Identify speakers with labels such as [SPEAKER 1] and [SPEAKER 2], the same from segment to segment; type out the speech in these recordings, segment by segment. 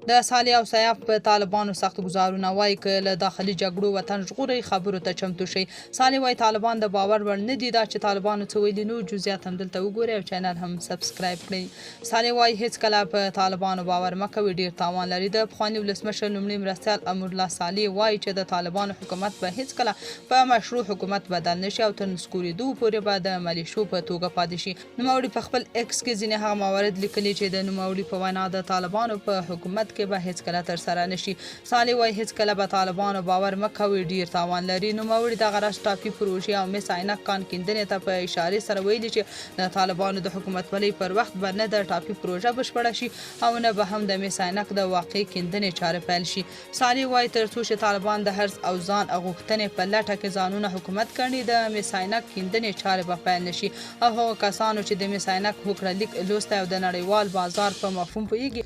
[SPEAKER 1] د صالح او سیاف په طالبانو سخت گزارونه وایي که له داخلي جګړو وطن ژغوري خبرو ته چمتو شي. صالح وایي طالبان د باور وړ نه دي. دا چې طالبانو څه ویلي نو جزئیات هم دلته وګورئ او چینل هم سبسکرایب کړئ. صالح وایي هیڅ کله په طالبانو باور مه کوئ، ډیر تاوان لري. د پخواني ولسمشر لومړي مرستیال امرالله صالح وایي چې د طالبانو حکومت به هیڅ کله په مشروع حکومت بدل نشي او تر نسکورېدو پورې به د ملیشو په توګه پاتې شي. نوموړي په خپل ایکس کې ځینې هغه موارد لیکلي چې د نوموړي په وینا د طالبانو په حکومت کې به هیڅ کله ترسره نشي. صالح وایي هیڅ کله به طالبانو باور مه کوئ، ډیر تاوان لري. نوموړي دغه راز ټاپي پروژې او مس عینک کان کیندنې ته په اشارې سره ویلي چې د طالبانو د حکومتولۍ پر وخت به نه د ټاپي پروژه بشپړه شي او نه به هم د مس عینک د واقعي کیندنې چارې پیل شي. صالح وایي تر څو چې طالبان د حرص او ځان غوښتنې په لټه کې ځانونه حکومت کړي د مس عینک کیندنې چارې به پیل نشي او هغو کسانو چې د مس عینک هوکړه لیک لوستی او د نړیوال بازار په مفهوم پوهیږي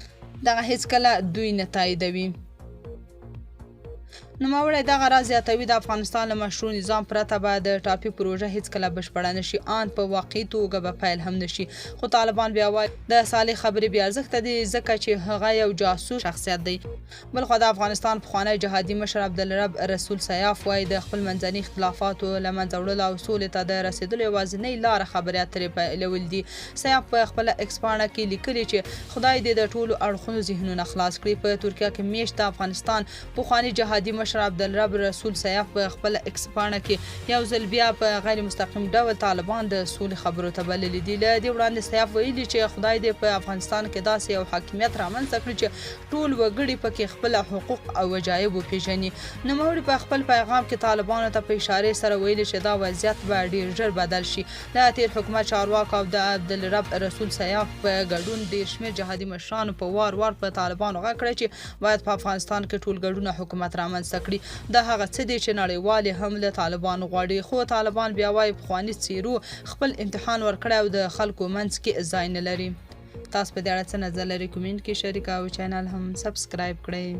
[SPEAKER 1] دغه هیڅکله دوی نه تاییدوي. نوموړی دغه راز زیاتوي د افغانستان له مشروع نظام پرته به د ټاپي پروژه هیڅکله بشپړه نشي، ان په واقعي توګه به پیل هم نشي. خو طالبان بیا وایي د صالح خبرې بې ارزښته دي ځکه چې هغه یو جاسوس شخصیت دی. بلخوا د افغانستان پخوانی جهادي مشر عبدالرب رسول سیاف وایي د خپل منځني اختلافاتو له منځه وړلو او سولې ته د رسېدلو یوازینۍ لاره خبرې اترې پیلول دي. سیاف په خپله ایکس پاڼه کې لیکلي چې خدای دې د ټولو اړخونو ذهنونه خلاص کړي. په ترکیه کې میشت د افغانستان پخوانی جهادي مشر عبدالرب رسول سیاف په خپل ایکس پاڼه کې یو ځل بیا په غیر مستقیم ډول طالبان د سولې خبرو ته بللي دي. له دې وړاندې سیاف ویلي چې خدای دې په افغانستان کې داسې یو حاکمیت رامنځته کړي چې ټول وګړي پکې خپل حقوق او وجایب وپیژني. نوموړي په خپل پیغام کې طالبانو ته په اشارې سره ویلي چې دا وضعیت به ډیر ژر بدل شي. د تیر حکومت چارواکو او د عبدالرب رسول سیاف په ګډون ډیر شمېر جهادي مشرانو په وار په طالبانو غږ کړی چې باید په افغانستان کې ټول ګډونه حکومت رامنځته کړي. دا هغه څه دی چې نړیوال هم له طالبانو غواړي. خو طالبان بیا وایي پخواني څیرو خپل امتحان ورکړی او د خلکو منځ کې ځای نه لري. تاسو په دې اړه څه نظر لرئ؟ کومنټ کې شریک او چینل هم سبسکرایب کړئ.